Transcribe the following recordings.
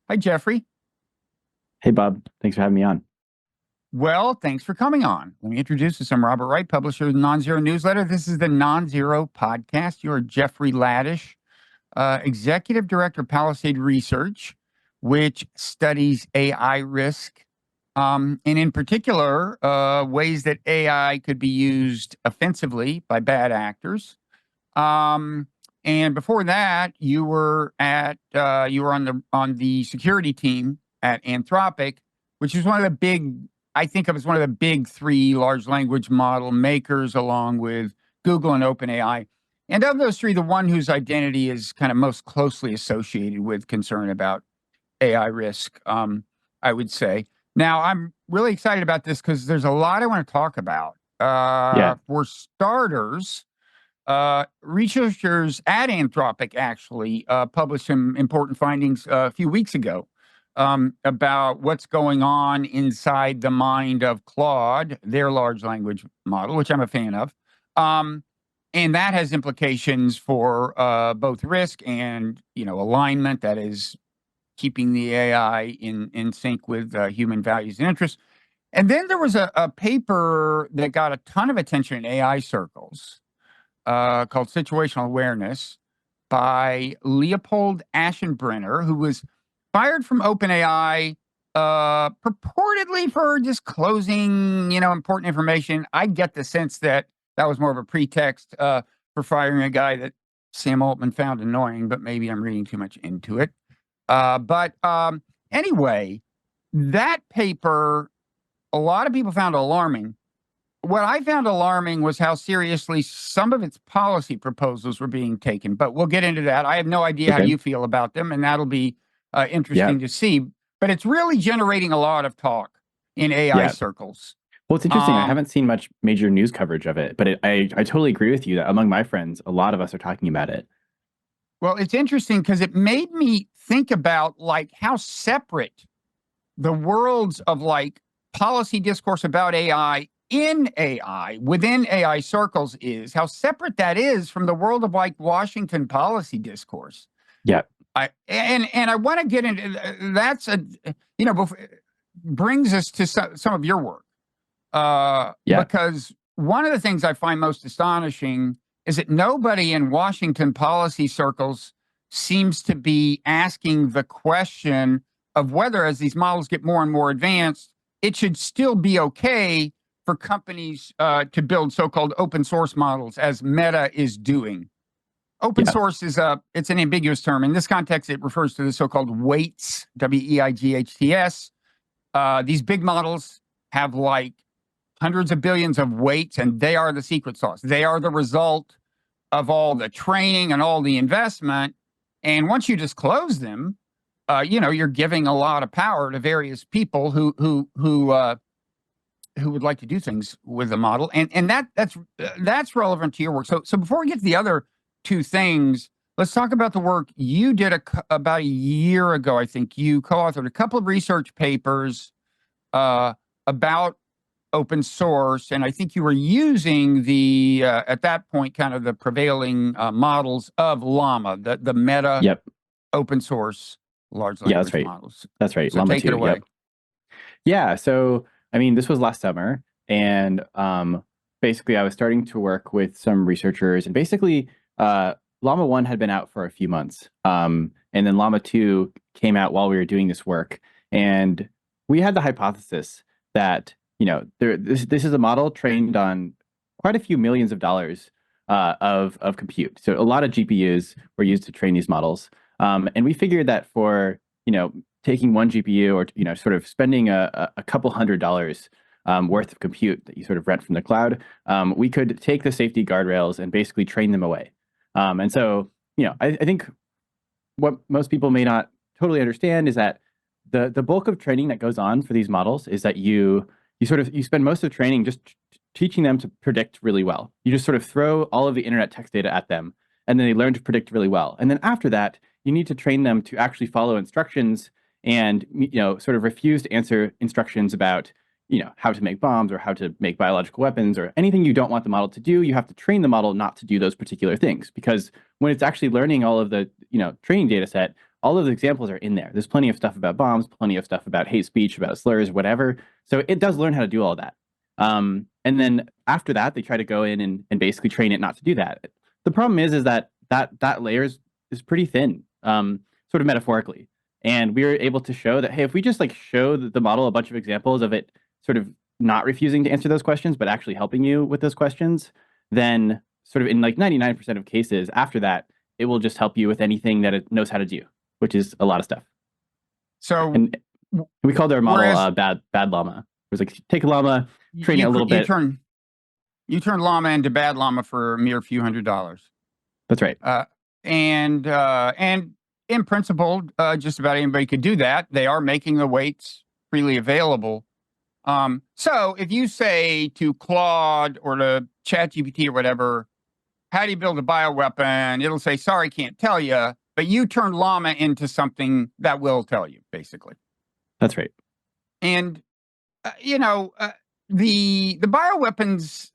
Hi, Jeffrey. Hey, Bob. Thanks for having me on. Well, thanks for coming on. Let me introduce you. I'm Robert Wright, publisher of the Nonzero newsletter. This is the Nonzero podcast. You're Jeffrey Ladish, executive director of Palisade Research, which studies AI risk, and in particular, ways that AI could be used offensively by bad actors. Um, and before that, you were on the security team at Anthropic, which is one of the big, I think of as one of the big three large language model makers, along with Google and OpenAI. And of those three, the one whose identity is kind of most closely associated with concern about AI risk, I would say. Now, I'm really excited about this because there's a lot I want to talk about. Yeah. For starters, researchers at Anthropic actually published some important findings a few weeks ago about what's going on inside the mind of Claude, their large language model, which I'm a fan of. And that has implications for both risk and, alignment, that is keeping the AI in sync with human values and interests. And then there was a paper that got a ton of attention in AI circles called Situational Awareness by Leopold Aschenbrenner, who was fired from OpenAI purportedly for disclosing, important information. I get the sense that that was more of a pretext for firing a guy that Sam Altman found annoying, but maybe I'm reading too much into it. But anyway, that paper, a lot of people found alarming. What I found alarming was how seriously some of its policy proposals were being taken, but we'll get into that. I have no idea how Okay. you feel about them, and that'll be Yeah. interesting to see. But it's really generating a lot of talk in AI Yeah. circles. Well, it's interesting. I Um, haven't seen much major news coverage of it, but I totally agree with you that among my friends, a lot of us are talking about it. well, it's interesting because it made me think about like how separate the worlds of like policy discourse about AI in AI within AI circles is, how separate that is from the world of like Washington policy discourse. Yeah. And I want to get into that's a brings us to some of your work, Yeah. because one of the things I find most astonishing is that nobody in Washington policy circles seems to be asking the question of whether, as these models get more and more advanced, it should still be okay for companies to build so-called open source models, as Meta is doing. Open Yeah. source is it's an ambiguous term. In this context, it refers to the so-called weights, WEIGHTS. These big models have like hundreds of billions of weights, and they are the secret sauce. They are the result of all the training and all the investment. And once you disclose them, you're giving a lot of power to various people who would like to do things with the model, and that's relevant to your work. So before we get to the other two things, let's talk about the work you did about a year ago. I think you co-authored a couple of research papers about open source, and I think you were using the at that point kind of the prevailing models of Llama, the Meta Yep. open source large Yeah, that's language right. models. That's right. So Llama take it 2. away. Yep. Yeah. So, I mean, this was last summer, and basically I was starting to work with some researchers, and basically Llama 1 had been out for a few months. And then Llama 2 came out while we were doing this work. And we had the hypothesis that, this is a model trained on quite a few millions of dollars of compute. So a lot of GPUs were used to train these models. And we figured that for, taking one GPU, or, sort of spending a couple $100 worth of compute that you sort of rent from the cloud, we could take the safety guardrails and basically train them away. And so, I think what most people may not totally understand is that the bulk of training that goes on for these models is that you spend most of training just teaching them to predict really well. You just sort of throw all of the internet text data at them, and then they learn to predict really well. And then after that, you need to train them to actually follow instructions and sort of refuse to answer instructions about how to make bombs or how to make biological weapons or anything you don't want the model to do, you have to train the model not to do those particular things. Because when it's actually learning all of the, training data set, all of the examples are in there. There's plenty of stuff about bombs, plenty of stuff about hate speech, about slurs, whatever. So it does learn how to do all that. And then after that, they try to go in and basically train it not to do that. The problem is that layer is pretty thin, sort of metaphorically. And we were able to show that, hey, if we just like show the model a bunch of examples of it sort of not refusing to answer those questions, but actually helping you with those questions, then sort of in like 99% of cases after that, it will just help you with anything that it knows how to do, which is a lot of stuff. So and we called our model whereas, Bad Llama. It was like, take a llama, train it a little bit. You turn llama into Bad Llama for a mere few $100s. That's right. And in principle, just about anybody could do that. They are making the weights freely available. So if you say to Claude or to ChatGPT or whatever, how do you build a bioweapon? It'll say, sorry, can't tell you. But you turn llama into something that will tell you, basically. That's right. And, the bioweapons,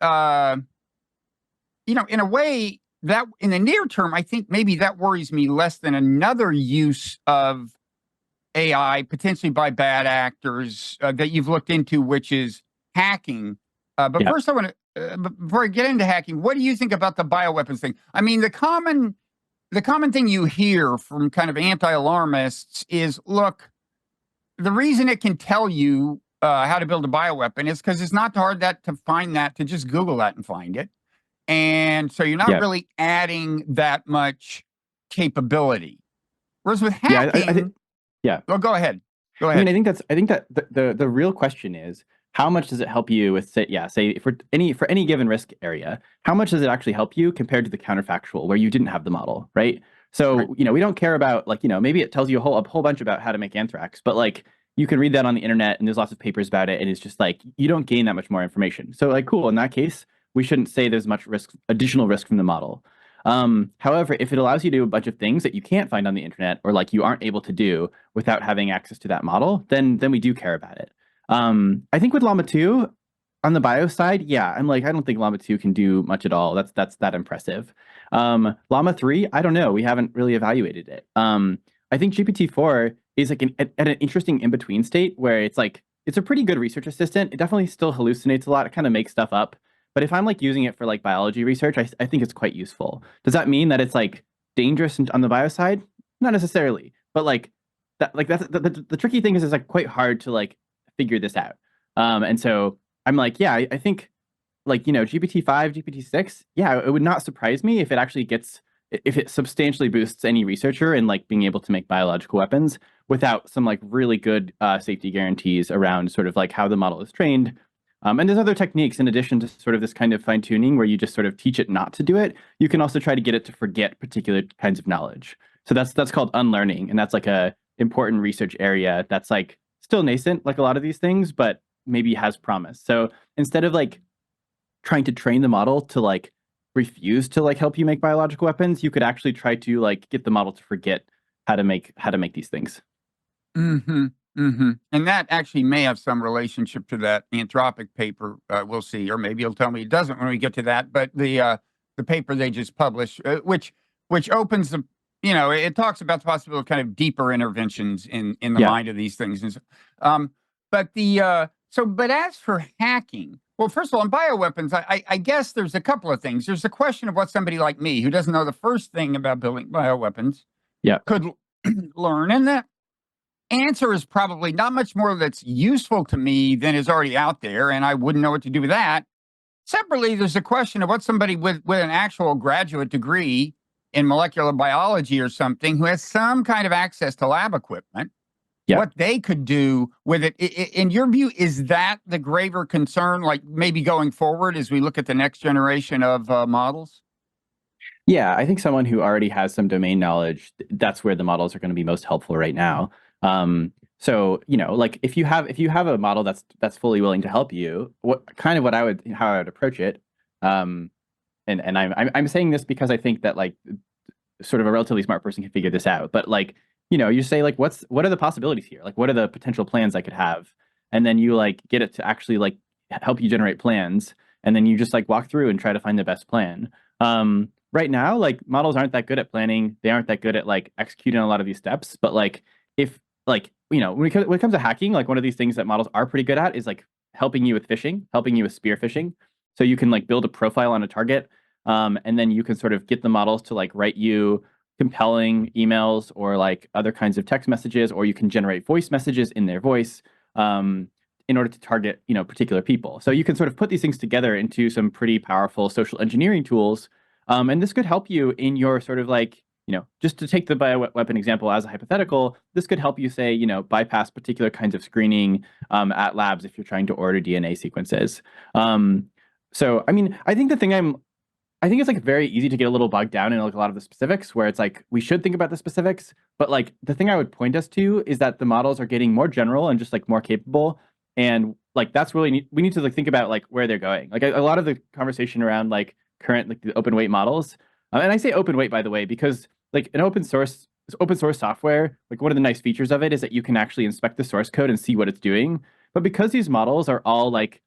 in a way, that in the near term, I think maybe that worries me less than another use of AI, potentially by bad actors that you've looked into, which is hacking. But first, I want to, before I get into hacking, what do you think about the bioweapons thing? I mean, the common thing you hear from kind of anti-alarmists is, look, the reason it can tell you how to build a bioweapon is because it's not hard to find that, to just Google that and find it. And so you're not really adding that much capability. Whereas with hacking, well, go ahead. I mean, I think that the real question is, how much does it help you with, say for any given risk area, how much does it actually help you compared to the counterfactual where you didn't have the model, right? So, we don't care about maybe it tells you a whole bunch about how to make anthrax, but like you can read that on the internet and there's lots of papers about it. And it's just like, you don't gain that much more information. So like, cool. In that case, we shouldn't say there's much additional risk from the model. However, if it allows you to do a bunch of things that you can't find on the internet or like you aren't able to do without having access to that model, then we do care about it. I think with Llama 2 on the bio side, I'm like, I don't think Llama 2 can do much at all. That's that impressive. Llama 3, I don't know. We haven't really evaluated it. I think GPT-4 is like at an interesting in-between state where it's like, it's a pretty good research assistant. It definitely still hallucinates a lot. It kind of makes stuff up. But if I'm like using it for like biology research, I think it's quite useful. Does that mean that it's like dangerous on the bio side? Not necessarily. But like that's the tricky thing is it's like quite hard to like figure this out. And so I'm like, I think like, GPT-5, GPT-6, it would not surprise me if it substantially boosts any researcher in like being able to make biological weapons without some like really good safety guarantees around sort of like how the model is trained. And there's other techniques in addition to sort of this kind of fine tuning where you just sort of teach it not to do it. You can also try to get it to forget particular kinds of knowledge. So that's called unlearning. And that's like a important research area that's like still nascent, like a lot of these things, but maybe has promise. So instead of like trying to train the model to like refuse to like help you make biological weapons, you could actually try to like get the model to forget how to make these things. And that actually may have some relationship to that Anthropic paper. We'll see, or maybe you'll tell me it doesn't when we get to that. But the paper they just published, which opens the, it talks about the possibility of kind of deeper interventions in the mind of these things. And but as for hacking, well, first of all, in bioweapons, I guess there's a couple of things. There's the question of what somebody like me, who doesn't know the first thing about building bioweapons, could learn, and that answer is probably not much more that's useful to me than is already out there, and I wouldn't know what to do with that. Separately, there's a question of what somebody with an actual graduate degree in molecular biology or something who has some kind of access to lab equipment, what they could do with it. In your view, is that the graver concern, like maybe going forward as we look at the next generation of models? Yeah, I think someone who already has some domain knowledge, that's where the models are going to be most helpful right now. So, like if you have a model that's fully willing to help you, how I would approach it. And I'm saying this because I think that like sort of a relatively smart person can figure this out. But like, you say like, what are the possibilities here? Like, what are the potential plans I could have? and then you like get it to actually like help you generate plans, and then you just like walk through and try to find the best plan. Right now, like models aren't that good at planning. They aren't that good at like executing a lot of these steps. But like if like when it comes to hacking, like one of these things that models are pretty good at is like helping you with phishing, helping you with spear phishing. So you can like build a profile on a target, and then you can sort of get the models to like write you compelling emails or like other kinds of text messages, or you can generate voice messages in their voice, in order to target particular people. So you can sort of put these things together into some pretty powerful social engineering tools, and this could help you in your sort of like just to take the bioweapon example as a hypothetical, this could help you say bypass particular kinds of screening at labs if you're trying to order DNA sequences. So I mean, I think it's like very easy to get a little bogged down in like a lot of the specifics where it's like we should think about the specifics, but like the thing I would point us to is that the models are getting more general and just like more capable, and like that's really we need to like think about like where they're going. Like a lot of the conversation around like current like the open weight models, and I say open weight by the way because like an open source software, like one of the nice features of it is that you can actually inspect the source code and see what it's doing. But because these models are all like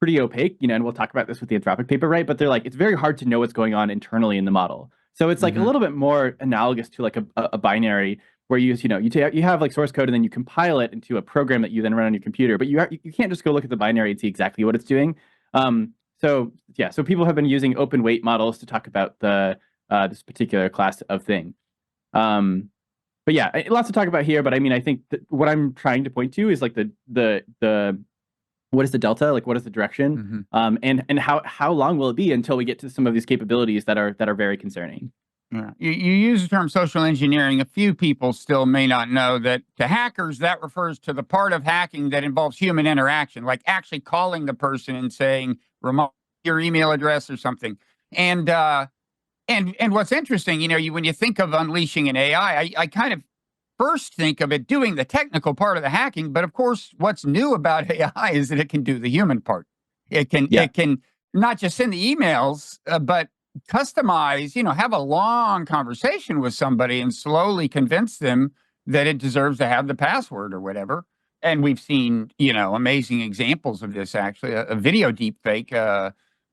pretty opaque, and we'll talk about this with the Anthropic paper, right? But they're like, it's very hard to know what's going on internally in the model. So it's like a little bit more analogous to like a binary where you have like source code and then you compile it into a program that you then run on your computer. But you can't just go look at the binary and see exactly what it's doing. So people have been using open weight models to talk about this particular class of thing. But yeah, lots to talk about here. But I mean, I think that what I'm trying to point to is like the what is the delta? Like, what is the direction? And how long will it be until we get to some of these capabilities that are very concerning? Yeah. You use the term social engineering. A few people still may not know that to hackers, that refers to the part of hacking that involves human interaction, like actually calling the person and saying, remote your email address or something. And what's interesting, when you think of unleashing an AI, I kind of first think of it doing the technical part of the hacking, but of course, what's new about AI is that it can do the human part. It can not just send the emails, but customize, have a long conversation with somebody and slowly convince them that it deserves to have the password or whatever. And we've seen, amazing examples of this. Actually, a video deep fake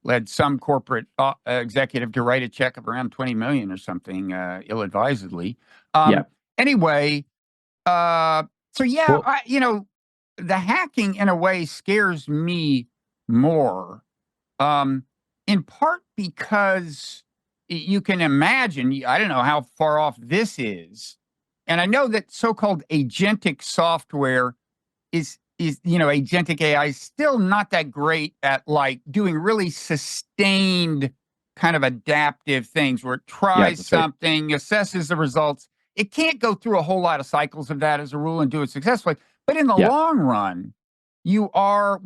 led some corporate executive to write a check of around 20 million or something, ill-advisedly. Anyway, so yeah, Well, the hacking in a way scares me more, in part because you can imagine, I don't know how far off this is. And I know that so-called agentic software is agentic AI is still not that great at like doing really sustained kind of adaptive things where it tries something, assesses the results. It can't go through a whole lot of cycles of that as a rule and do it successfully. But in the long run, we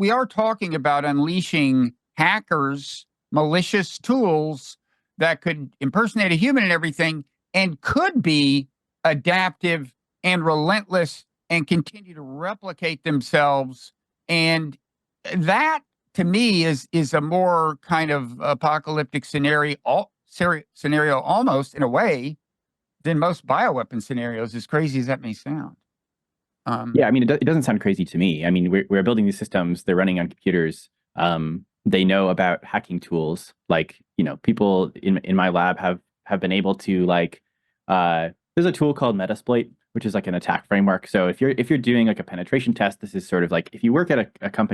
are talking about unleashing hackers, malicious tools that could impersonate a human and everything, and could be adaptive and relentless and continue to replicate themselves. And that, to me, is a more kind of apocalyptic scenario almost in a way than most bioweapon scenarios, as crazy as that may sound. Yeah, I mean, it doesn't sound crazy to me. I mean, we're building these systems, they're running on computers. They know about hacking tools. Like, people in my lab have been able to like, there's a tool called Metasploit, which is like an attack framework. So if you're doing like a penetration test, this is sort of like if you work at a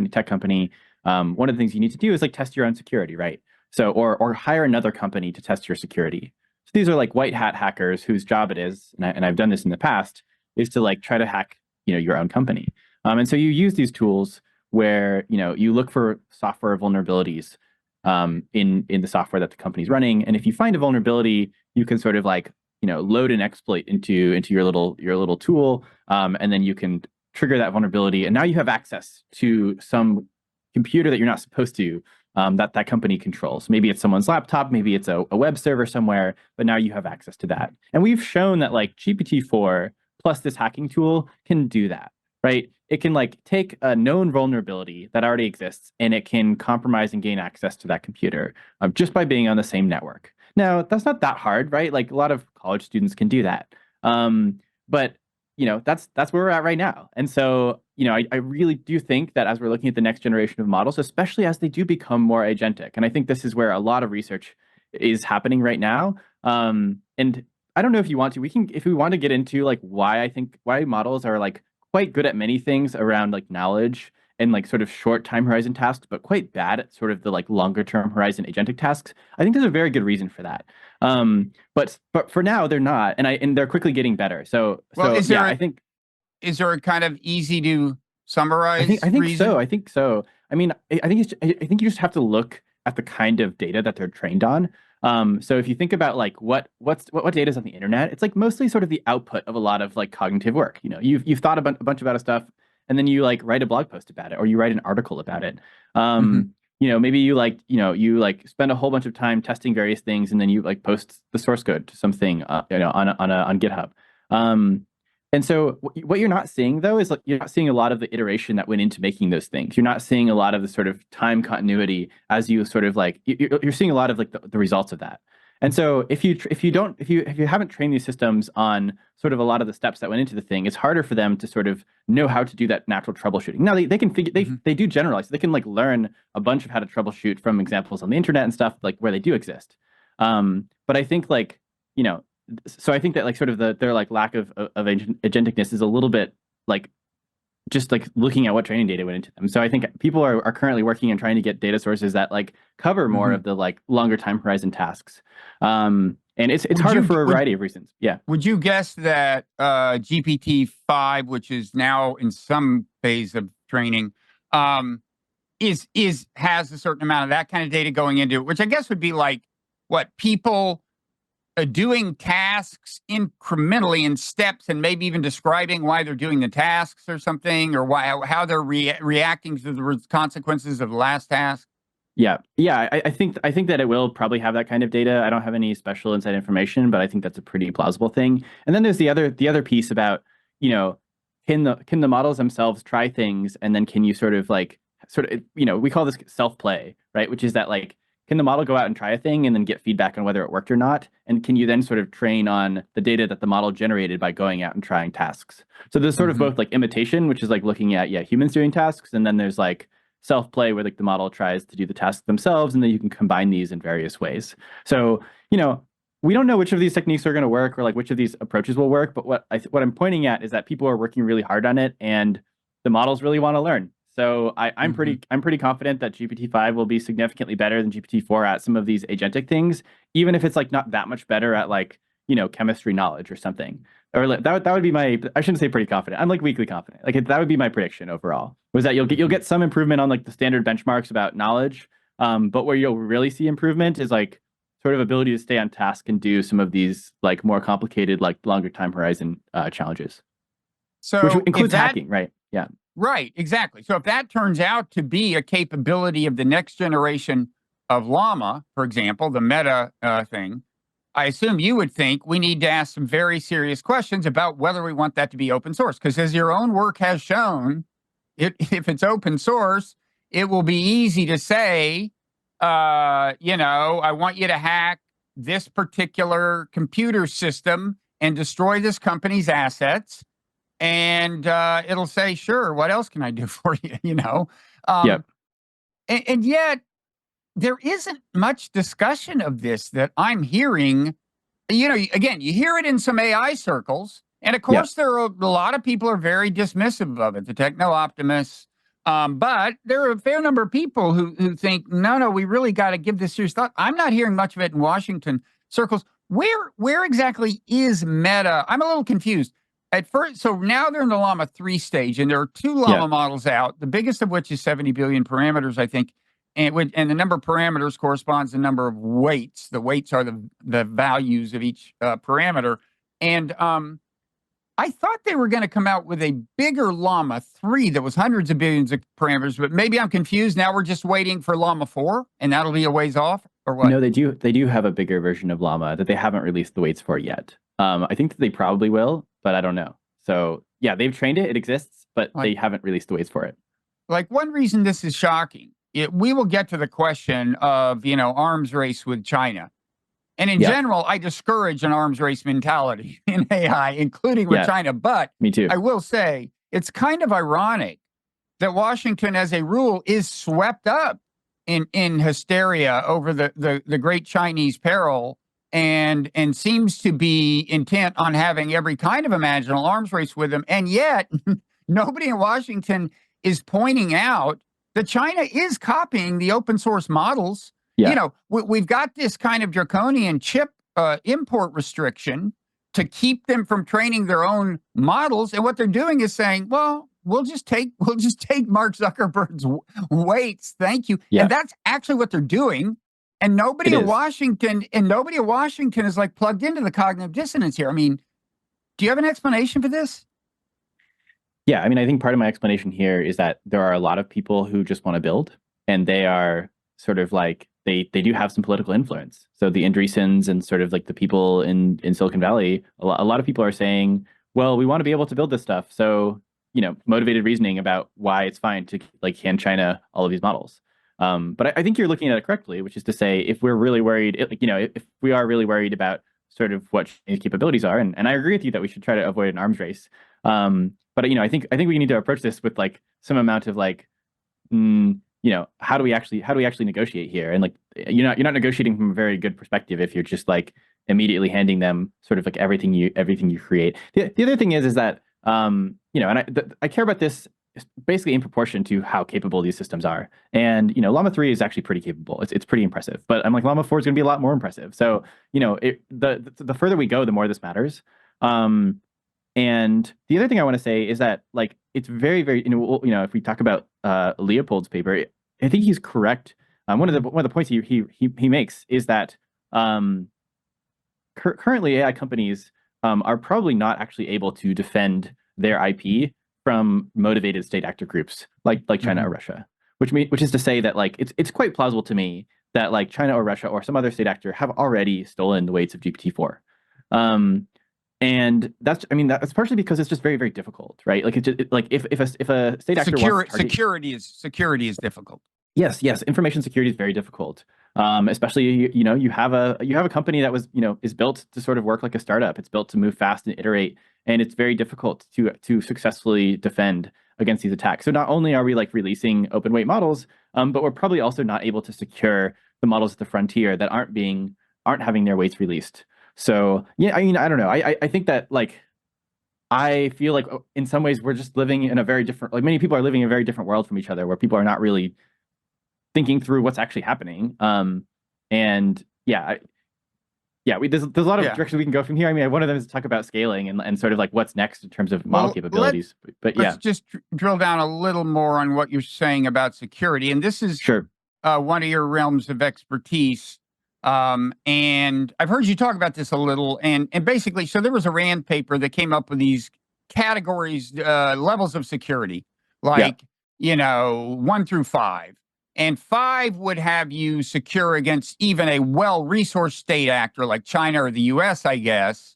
tech company, one of the things you need to do is like test your own security, right? So or hire another company to test your security. So these are like white hat hackers whose job it is, and I've done this in the past, is to like try to hack your own company. And so you use these tools where you look for software vulnerabilities in the software that the company's running, and if you find a vulnerability, you can sort of like load an exploit into your little tool, and then you can trigger that vulnerability, and now you have access to some computer that you're not supposed to, that company controls. Maybe it's someone's laptop, maybe it's a web server somewhere, but now you have access to that. And we've shown that like GPT-4 plus this hacking tool can do that, right? It can like take a known vulnerability that already exists and it can compromise and gain access to that computer just by being on the same network. Now, that's not that hard, right? Like a lot of college students can do that. But that's where we're at right now. And so, I really do think that as we're looking at the next generation of models, especially as they do become more agentic, and I think this is where a lot of research is happening right now. And I don't know if you want to, if we want to get into like why models are like quite good at many things around like knowledge and like sort of short time horizon tasks, but quite bad at sort of the like longer term horizon agentic tasks. I think there's a very good reason for that. But for now they're not, and they're quickly getting better. So Well, yeah, I think is there a kind of easy to summarize I think reason? so. I think so. I mean, I think I think you just have to look at the kind of data that they're trained on. So if you think about like what data is on the internet, it's like mostly sort of the output of a lot of like cognitive work. You've thought a bunch about a stuff, and then you like write a blog post about it, or you write an article about it. Maybe you spend a whole bunch of time testing various things, and then you like post the source code to something, on GitHub. And so what you're not seeing though is like you're not seeing a lot of the iteration that went into making those things. You're not seeing a lot of the sort of time continuity as you sort of like you're seeing a lot of like the results of that. And so if you haven't trained these systems on sort of a lot of the steps that went into the thing, it's harder for them to sort of know how to do that natural troubleshooting. Now they can figure they do generalize. They can like learn a bunch of how to troubleshoot from examples on the internet and stuff like where they do exist. But I think like so I think that like sort of their like lack of agenticness is a little bit like just like looking at what training data went into them. So I think people are currently working and trying to get data sources that like cover more of the like longer time horizon tasks. And it's harder for a variety of reasons. Yeah. Would you guess that GPT-5, which is now in some phase of training, has a certain amount of that kind of data going into it, which I guess would be like what people doing tasks incrementally in steps, and maybe even describing why they're doing the tasks or something, or how they're reacting to the consequences of the last task? Yeah. I think that it will probably have that kind of data. I don't have any special inside information, but I think that's a pretty plausible thing. And then there's the other piece about, can the models themselves try things, and then can you sort of we call this self-play, right? Which is that like, can the model go out and try a thing and then get feedback on whether it worked or not? And can you then sort of train on the data that the model generated by going out and trying tasks? So there's sort of both like imitation, which is like looking at, humans doing tasks. And then there's like self-play where like the model tries to do the tasks themselves, and then you can combine these in various ways. So, we don't know which of these techniques are going to work, or like which of these approaches will work. But what I'm pointing at is that people are working really hard on it, and the models really want to learn. So I'm pretty confident that GPT-5 will be significantly better than GPT-4 at some of these agentic things, even if it's like not that much better at like, chemistry knowledge or something. Or that would be I shouldn't say pretty confident. I'm like weakly confident. Like that would be my prediction overall. Was that you'll get some improvement on like the standard benchmarks about knowledge, but where you'll really see improvement is like sort of ability to stay on task and do some of these like more complicated, like longer time horizon challenges. So which includes hacking, right? Yeah. Right, exactly. So if that turns out to be a capability of the next generation of Llama, for example, the Meta thing, I assume you would think we need to ask some very serious questions about whether we want that to be open source. Because as your own work has shown, if it's open source, it will be easy to say, I want you to hack this particular computer system and destroy this company's assets. And it'll say, sure, what else can I do for you? Yep. And yet there isn't much discussion of this that I'm hearing. Again, you hear it in some AI circles. And of course, there are a lot of people are very dismissive of it, the techno-optimists. But there are a fair number of people who think, no, we really got to give this serious thought. I'm not hearing much of it in Washington circles. Where exactly is Meta? I'm a little confused. At first, so now they're in the Llama 3 stage, and there are 2 Llama models out, the biggest of which is 70 billion parameters, I think. And the number of parameters corresponds to the number of weights. The weights are the values of each parameter. And I thought they were going to come out with a bigger Llama 3 that was hundreds of billions of parameters, but maybe I'm confused. Now we're just waiting for Llama 4, and that'll be a ways off, or what? No, they do have a bigger version of Llama that they haven't released the weights for yet. I think that they probably will, but I don't know. So yeah, they've trained it. It exists, but they haven't released the weights for it. Like one reason this is shocking, we will get to the question of, arms race with China. And in general, I discourage an arms race mentality in AI, including with China. But me too. I will say it's kind of ironic that Washington, as a rule, is swept up in hysteria over the great Chinese peril and seems to be intent on having every kind of imaginable arms race with them. And yet nobody in Washington is pointing out that China is copying the open source models. You know, we've got this kind of draconian chip import restriction to keep them from training their own models. And what they're doing is saying, well, we'll just take Mark Zuckerberg's weights. Thank you. And that's actually what they're doing. And nobody in Washington is like plugged into the cognitive dissonance here. I mean, do you have an explanation for this? Yeah, I mean, I think part of my explanation here is that there are a lot of people who just want to build, and they are sort of like they do have some political influence. So the Andreessens and sort of like the people in Silicon Valley, a lot of people are saying, well, we want to be able to build this stuff. So, you know, motivated reasoning about why it's fine to like hand China all of these models. But I think you're looking at it correctly, which is to say, if we're really worried, you know, if we are really worried about sort of what Chinese capabilities are, and I agree with you that we should try to avoid an arms race. But you know, I think we need to approach this with like some amount of like, you know, how do we actually negotiate here? And like, you're not negotiating from a very good perspective if you're just like immediately handing them sort of like everything you create. The other thing is that you know, and I care about this basically in proportion to how capable these systems are. And you know, Llama 3 is actually pretty capable. It's pretty impressive. But I'm like, Llama 4 is going to be a lot more impressive. So you know, the further we go, the more this matters. And the other thing I want to say is that like it's very, very, you know, if we talk about Leopold's paper, I think he's correct. One of the points he makes is that currently AI companies are probably not actually able to defend their IP from motivated state actor groups like China or Russia, which is to say that like it's quite plausible to me that like China or Russia or some other state actor have already stolen the weights of GPT-4. And that's partially because it's just very, very difficult, right? Like like if a state actor wants to target... security is difficult. Yes, information security is very difficult. Especially you know, you have a company that was, you know, is built to sort of work like a startup. It's built to move fast and iterate, and it's very difficult to successfully defend against these attacks. So not only are we like releasing open weight models, but we're probably also not able to secure the models at the frontier that aren't having their weights released. So yeah, I mean, I don't know. I think that like I feel like in some ways we're just living in a very different, like many people are living in a very different world from each other, where people are not really thinking through what's actually happening. And yeah, there's a lot of directions we can go from here. I mean, one of them is to talk about scaling and sort of like what's next in terms of model capabilities. But let's just drill down a little more on what you're saying about security. And this is one of your realms of expertise. And I've heard you talk about this a little, and basically, so there was a RAND paper that came up with these categories, levels of security, like, you know, 1 through 5, and 5 would have you secure against even a well-resourced state actor like China or the US, I guess.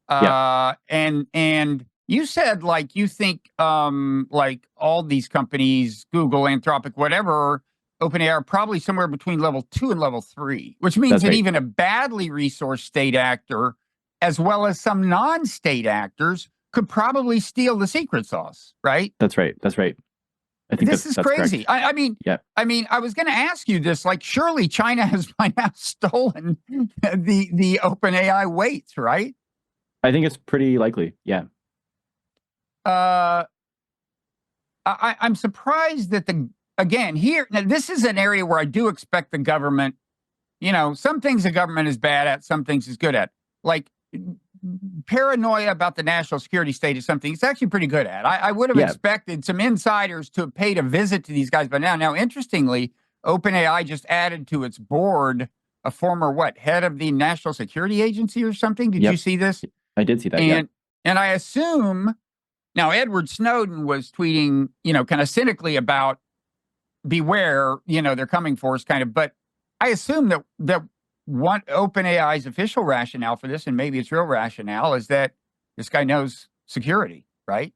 And you said like, you think, like all these companies, Google, Anthropic, whatever, OpenAI are probably somewhere between level 2 and level 3, which means that even a badly resourced state actor, as well as some non-state actors, could probably steal the secret sauce, right? That's right. I think this is crazy. I mean, I was going to ask you this. Like, surely China has by now stolen the OpenAI weights, right? I think it's pretty likely. Yeah. I'm surprised that again, here, now this is an area where I do expect the government, you know, some things the government is bad at, some things it's good at. Like paranoia about the national security state is something it's actually pretty good at. I would have expected some insiders to have paid a visit to these guys, but now interestingly, OpenAI just added to its board a former, head of the National Security Agency or something? Did you see this? I did see that, And I assume, now Edward Snowden was tweeting, you know, kind of cynically about beware, you know, they're coming for us kind of, but I assume that one OpenAI's official rationale for this, and maybe it's real rationale, is that this guy knows security, right?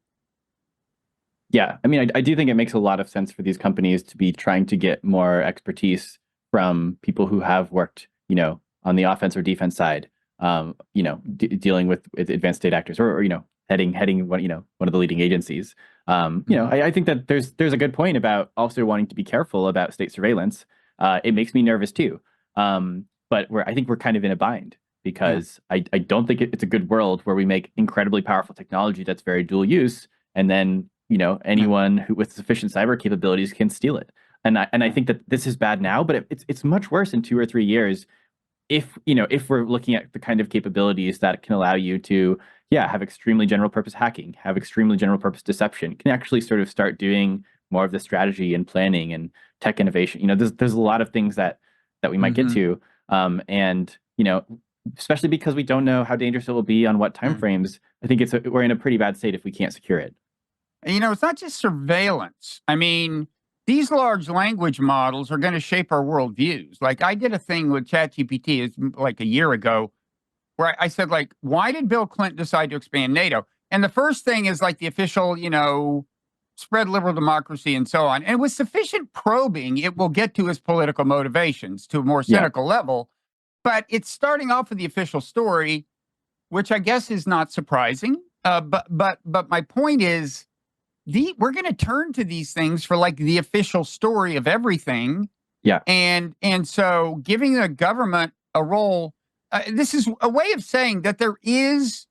Yeah, I mean, I do think it makes a lot of sense for these companies to be trying to get more expertise from people who have worked, you know, on the offense or defense side, dealing with advanced state actors or heading one of the leading agencies. I think that there's a good point about also wanting to be careful about state surveillance. It makes me nervous too. But I think we're kind of in a bind because I don't think it's a good world where we make incredibly powerful technology that's very dual use, and then anyone who with sufficient cyber capabilities can steal it. And I think that this is bad now, but it's much worse in 2 or 3 years if we're looking at the kind of capabilities that can allow you to have extremely general purpose hacking, have extremely general purpose deception, can actually sort of start doing more of the strategy and planning and tech innovation. There's a lot of things that we might get to, and especially because we don't know how dangerous it will be on what timeframes. I think we're in a pretty bad state if we can't secure it. It's not just surveillance. I mean, these large language models are going to shape our worldviews. Like, I did a thing with ChatGPT, it's like a year ago, where I said, like, why did Bill Clinton decide to expand NATO? And the first thing is like the official, spread liberal democracy and so on. And with sufficient probing, it will get to his political motivations to a more cynical level. But it's starting off with the official story, which I guess is not surprising. But my point is, we're going to turn to these things for like the official story of everything. Yeah. And so giving the government a role, this is a way of saying that there is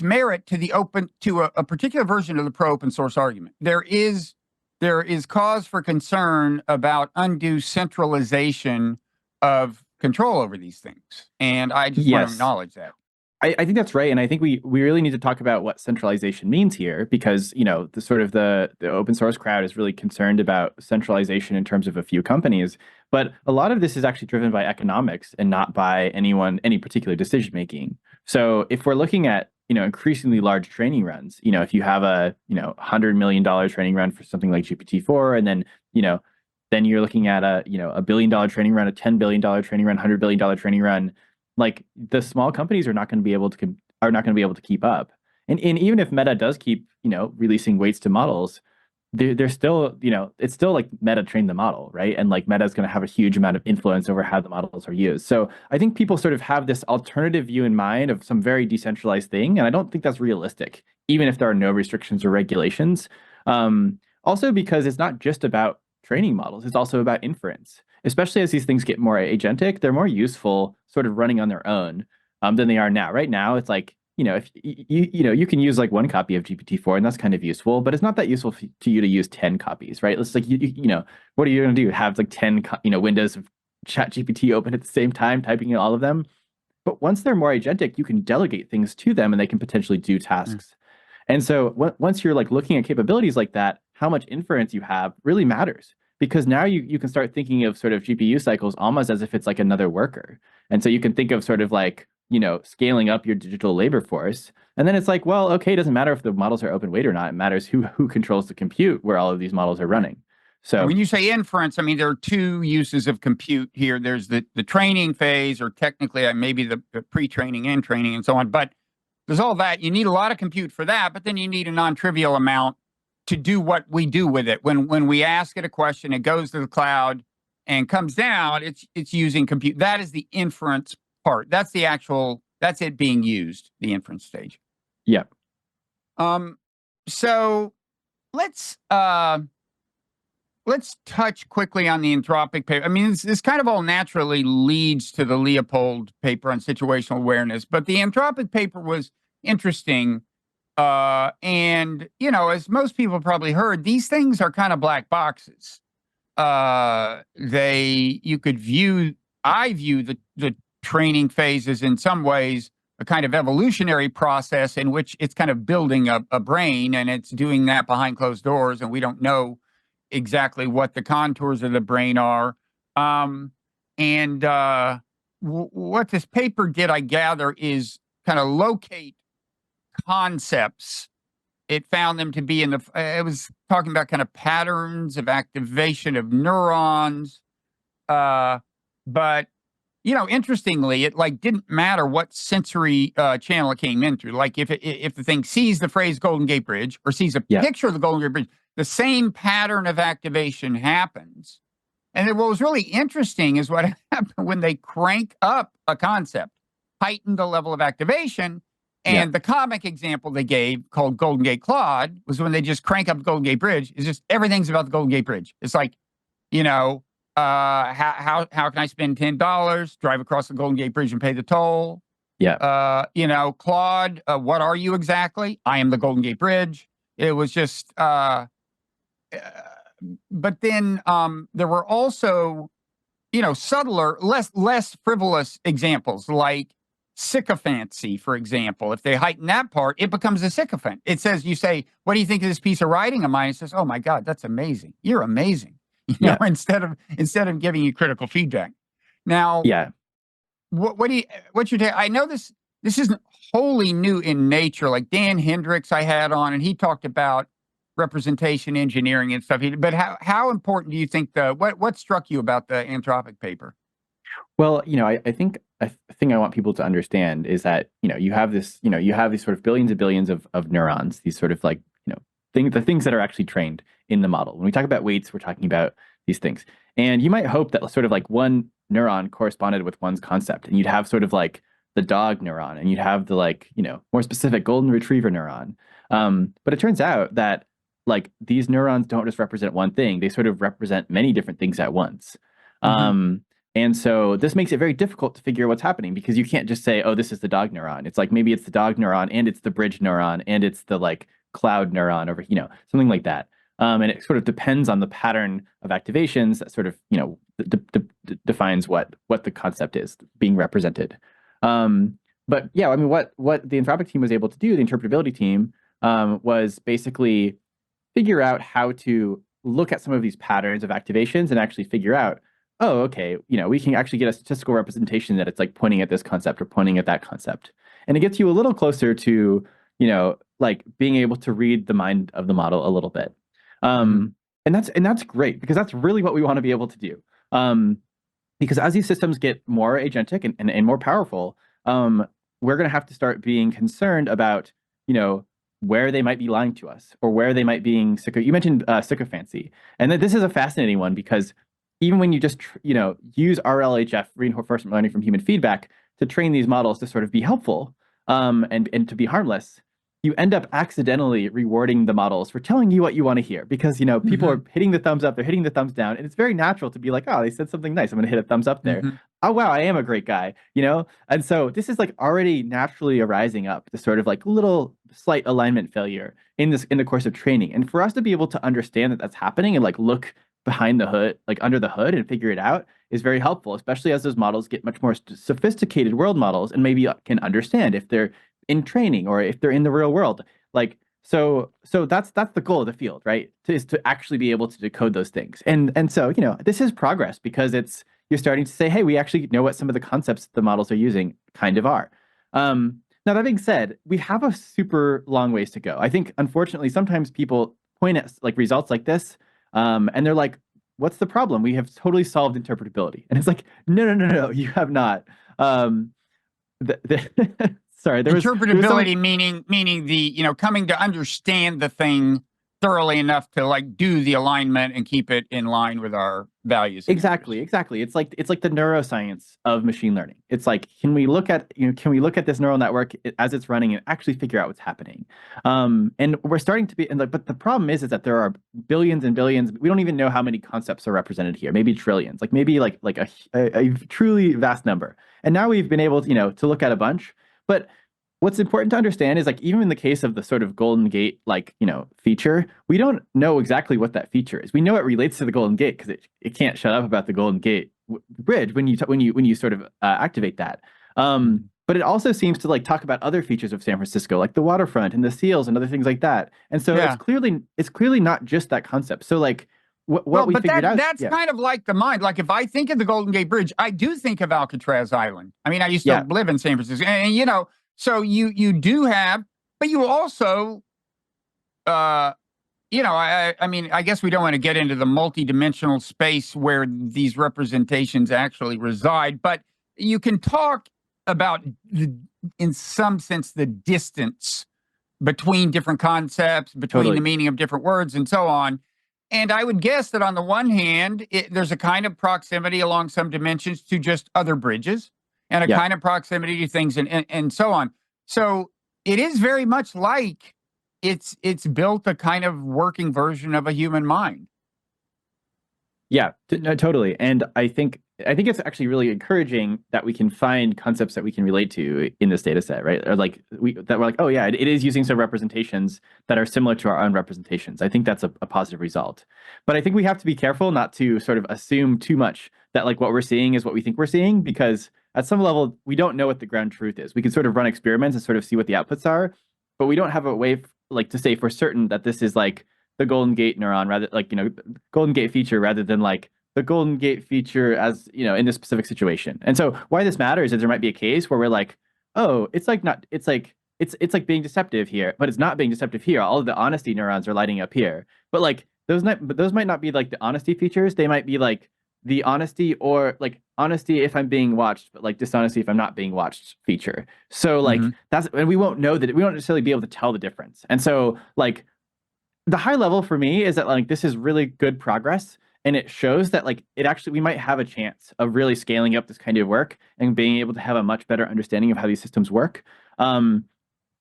merit to a particular version of the pro-open source argument. There is cause for concern about undue centralization of control over these things. And I just want to acknowledge that. I think that's right. And I think we really need to talk about what centralization means here, because, the open source crowd is really concerned about centralization in terms of a few companies. But a lot of this is actually driven by economics and not by any particular decision making. So if we're looking at, increasingly large training runs, if you have a, $100 million training run for something like GPT-4, and then, then you're looking at a $1 billion training run, a $10 billion training run, $100 billion training run. Like, the small companies are not going to be able to keep up. And even if Meta does keep, releasing weights to models, they're still, it's still like Meta trained the model, right? And like Meta is going to have a huge amount of influence over how the models are used. So I think people sort of have this alternative view in mind of some very decentralized thing. And I don't think that's realistic, even if there are no restrictions or regulations. Also because it's not just about training models, it's also about inference. Especially as these things get more agentic, they're more useful sort of running on their own than they are now. Right now, it's like, if you can use like one copy of GPT-4, and that's kind of useful, but it's not that useful to you to use 10 copies, right? It's like, what are you going to do? Have like 10, windows of ChatGPT open at the same time, typing in all of them? But once they're more agentic, you can delegate things to them and they can potentially do tasks. And so once you're like looking at capabilities like that, how much inference you have really matters. Because now you can start thinking of sort of GPU cycles almost as if it's like another worker. And so you can think of sort of like, scaling up your digital labor force. And then it's like, well, okay, it doesn't matter if the models are open weight or not. It matters who controls the compute where all of these models are running. So when you say inference, I mean, there are two uses of compute here. There's the training phase, or technically maybe the pre-training and training and so on. But there's all that. You need a lot of compute for that, but then you need a non-trivial amount to do what we do with it. When we ask it a question, it goes to the cloud and comes down, it's using compute. That is the inference part. That's it being used, the inference stage. Yeah. So let's touch quickly on the Anthropic paper. I mean, this kind of all naturally leads to the Leopold paper on situational awareness, but the Anthropic paper was interesting. And, as most people probably heard, these things are kind of black boxes. I view the training phases in some ways a kind of evolutionary process in which it's kind of building a brain, and it's doing that behind closed doors, and we don't know exactly what the contours of the brain are. What this paper did, I gather, is kind of locate concepts. It found them to be it was talking about kind of patterns of activation of neurons. But, interestingly, it like didn't matter what sensory channel it came in through. Like if the thing sees the phrase Golden Gate Bridge or sees a picture of the Golden Gate Bridge, the same pattern of activation happens. And then what was really interesting is what happened when they crank up a concept, heighten the level of activation. Yeah. And the comic example they gave called Golden Gate Claude was when they just crank up Golden Gate Bridge. It's just everything's about the Golden Gate Bridge. It's like, how can I spend $10, drive across the Golden Gate Bridge and pay the toll? Yeah. Claude, what are you exactly? I am the Golden Gate Bridge. It was just, but then there were also, subtler, less frivolous examples like sycophancy, for example. If they heighten that part, it becomes a sycophant. It says, you say, what do you think of this piece of writing of mine? It says, oh my God, that's amazing. You're amazing. Yeah. Instead of giving you critical feedback. Now, Yeah. what's your take? I know this isn't wholly new in nature. Like Dan Hendricks I had on, and he talked about representation engineering and stuff. But how important do you think what struck you about the Anthropic paper? Well, I think a thing I want people to understand is that, you have these sort of billions and billions of neurons, these sort of like, the things that are actually trained in the model. When we talk about weights, we're talking about these things. And you might hope that sort of like one neuron corresponded with one's concept, and you'd have sort of like the dog neuron, and you'd have the like, more specific golden retriever neuron. But it turns out that like these neurons don't just represent one thing, they sort of represent many different things at once. And so this makes it very difficult to figure what's happening, because you can't just say, oh, this is the dog neuron. It's like maybe it's the dog neuron and it's the bridge neuron and it's the like cloud neuron over, something like that. And it sort of depends on the pattern of activations that sort of, defines what the concept is being represented. But yeah, I mean, what the Anthropic team was able to do, the interpretability team, was basically figure out how to look at some of these patterns of activations and actually figure out, oh, okay, we can actually get a statistical representation that it's like pointing at this concept or pointing at that concept. And it gets you a little closer to, like being able to read the mind of the model a little bit. And that's great, because that's really what we want to be able to do. Because as these systems get more agentic and more powerful, we're going to have to start being concerned about, where they might be lying to us or where they might being you mentioned sycophancy. And this is a fascinating one, because even when you just, use RLHF, reinforcement learning from human feedback, to train these models to sort of be helpful and to be harmless, you end up accidentally rewarding the models for telling you what you want to hear, because, people are hitting the thumbs up, they're hitting the thumbs down, and it's very natural to be like, oh, they said something nice, I'm going to hit a thumbs up there. Oh, wow, I am a great guy, And so this is like already naturally arising up, the sort of like little slight alignment failure in the course of training. And for us to be able to understand that that's happening and like look behind the hood, like under the hood, and figure it out is very helpful, especially as those models get much more sophisticated world models and maybe can understand if they're in training or if they're in the real world. Like, so that's the goal of the field, right? Is to actually be able to decode those things. And so, this is progress, because you're starting to say, hey, we actually know what some of the concepts the models are using kind of are. Now, that being said, we have a super long ways to go. I think, unfortunately, sometimes people point at like results like this, and they're like, what's the problem? We have totally solved interpretability. And it's like, no, you have not. Sorry, interpretability meaning the coming to understand the thing thoroughly enough to like do the alignment and keep it in line with our values. Exactly. It's like the neuroscience of machine learning. It's like, can we look at this neural network as it's running and actually figure out what's happening? And we're starting to be, but the problem is that there are billions and billions. We don't even know how many concepts are represented here. Maybe trillions. Like maybe like a truly vast number. And now we've been able to to look at a bunch. But what's important to understand is, like, even in the case of the sort of Golden Gate, like, feature, we don't know exactly what that feature is. We know it relates to the Golden Gate because it can't shut up about the Golden Gate bridge when you sort of activate that. But it also seems to like talk about other features of San Francisco, like the waterfront and the seals and other things like that. And so it's clearly not just that concept. So like what we figured out. That's kind of like the mind. Like if I think of the Golden Gate Bridge, I do think of Alcatraz Island. I mean, I used to live in San Francisco, and so you do have, but you also, I mean, I guess we don't want to get into the multidimensional space where these representations actually reside, but you can talk about, in some sense, the distance between different concepts, between the meaning of different words and so on. And I would guess that on the one hand, there's a kind of proximity along some dimensions to just other bridges, and a Yeah. kind of proximity to things, and so on. So it is very much like it's built a kind of working version of a human mind. Yeah, no, totally. And I think it's actually really encouraging that we can find concepts that we can relate to in this data set, right? Or like we're like, oh yeah, it is using some representations that are similar to our own representations. I think that's a positive result. But I think we have to be careful not to sort of assume too much that like what we're seeing is what we think we're seeing, because at some level we don't know what the ground truth is. We can sort of run experiments and sort of see what the outputs are, but we don't have a way like to say for certain that this is like the Golden Gate neuron, rather like, Golden Gate feature, rather than like the Golden Gate feature as, in this specific situation. And so why this matters is there might be a case where we're like, oh, it's like not, it's like being deceptive here, but it's not being deceptive here. All of the honesty neurons are lighting up here. But like those might not be like the honesty features. They might be like the honesty, or like honesty if I'm being watched, but like dishonesty if I'm not being watched feature. So like and we won't know that, we won't necessarily be able to tell the difference. And so like the high level for me is that like this is really good progress, and it shows that like it actually, we might have a chance of really scaling up this kind of work and being able to have a much better understanding of how these systems work. And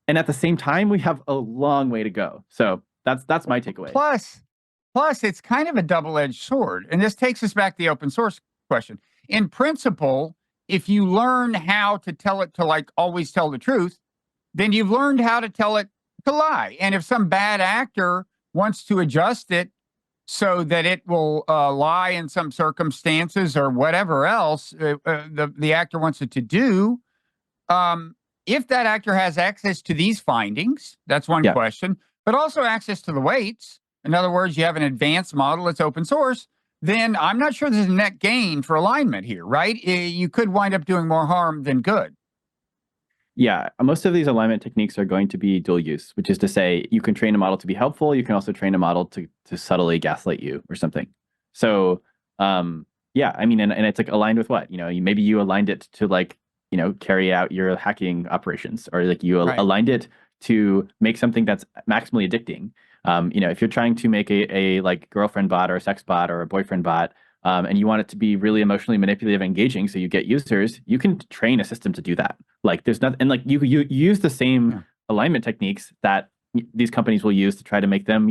at the same time, we have a long way to go. So that's my takeaway. Plus, it's kind of a double-edged sword, and this takes us back to the open source question. In principle, if you learn how to tell it to like always tell the truth, then you've learned how to tell it to lie. And if some bad actor wants to adjust it so that it will lie in some circumstances or whatever else the actor wants it to do, if that actor has access to these findings, that's one question, but also access to the weights. In other words, you have an advanced model that's open source, then I'm not sure there's a net gain for alignment here, right? You could wind up doing more harm than good. Yeah, most of these alignment techniques are going to be dual use, which is to say you can train a model to be helpful. You can also train a model to subtly gaslight you or something. So yeah, I mean, and it's like aligned with what? Maybe you aligned it to like, carry out your hacking operations, or like you aligned it to make something that's maximally addicting. If you're trying to make a like girlfriend bot or a sex bot or a boyfriend bot, and you want it to be really emotionally manipulative and engaging, so you get users, you can train a system to do that. Like there's nothing, and like you use the same alignment techniques that these companies will use to try to make them,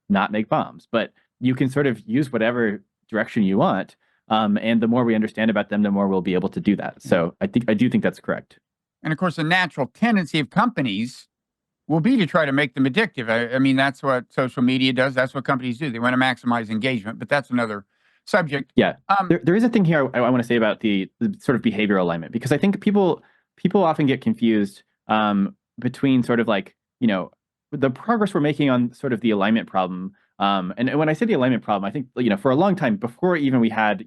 not make bombs. But you can sort of use whatever direction you want. And the more we understand about them, the more we'll be able to do that. So I do think that's correct. And of course, the natural tendency of companies will be to try to make them addictive. I mean, that's what social media does. That's what companies do. They want to maximize engagement, but that's another subject. Yeah. There is a thing here I want to say about the sort of behavioral alignment, because I think people often get confused between sort of like, the progress we're making on sort of the alignment problem. And when I say the alignment problem, I think, for a long time before even we had,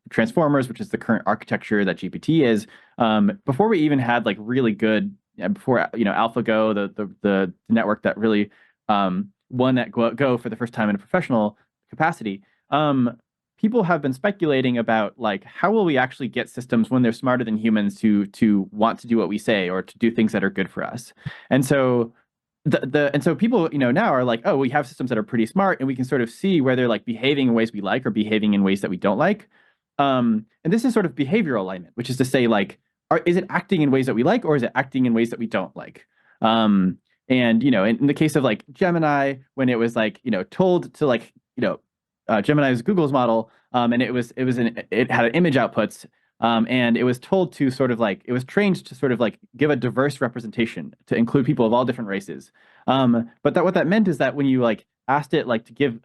transformers, which is the current architecture that GPT is, before we even had like really good, before, AlphaGo, the network that really won at Go for the first time in a professional capacity, people have been speculating about like how will we actually get systems when they're smarter than humans to want to do what we say or to do things that are good for us. And so and so people, now are like, oh, we have systems that are pretty smart, and we can sort of see where they're like behaving in ways we like or behaving in ways that we don't like. And this is sort of behavioral alignment, which is to say like, is it acting in ways that we like, or is it acting in ways that we don't like? And in the case of like Gemini, when it was like, told to like, Gemini is Google's model, and it had image outputs, and it was told to sort of like, it was trained to sort of like give a diverse representation to include people of all different races. But what that meant is that when you like asked it like to give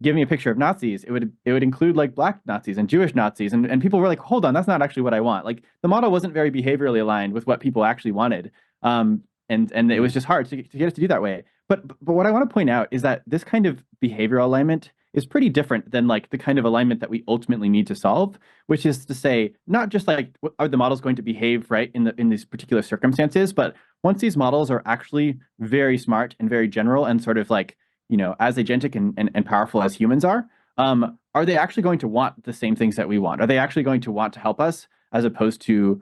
give me a picture of Nazis, it would include like Black Nazis and Jewish Nazis, and people were like, hold on, that's not actually what I want. Like the model wasn't very behaviorally aligned with what people actually wanted, and it was just hard to get it to do that way. But what I want to point out is that this kind of behavioral alignment is pretty different than like the kind of alignment that we ultimately need to solve, which is to say, not just like are the models going to behave right in these particular circumstances, but once these models are actually very smart and very general and sort of like, as agentic and powerful as humans are they actually going to want the same things that we want? Are they actually going to want to help us, as opposed to,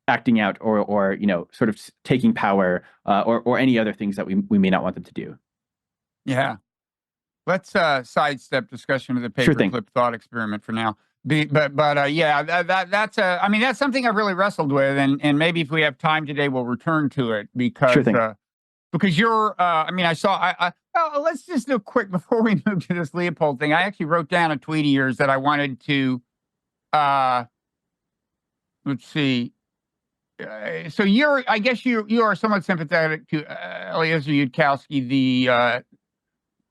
acting out or sort of taking power or any other things that we may not want them to do? Yeah. let's sidestep discussion of the Sure thing. paperclip thought experiment for now. Yeah, I mean, that's something I've really wrestled with, and maybe if we have time today, we'll return to it Sure thing. because you're. I mean, well, let's just do a quick before we move to this Leopold thing. I actually wrote down a tweet of yours that I wanted to. Let's see. So I guess you are somewhat sympathetic to Eliezer Yudkowsky, the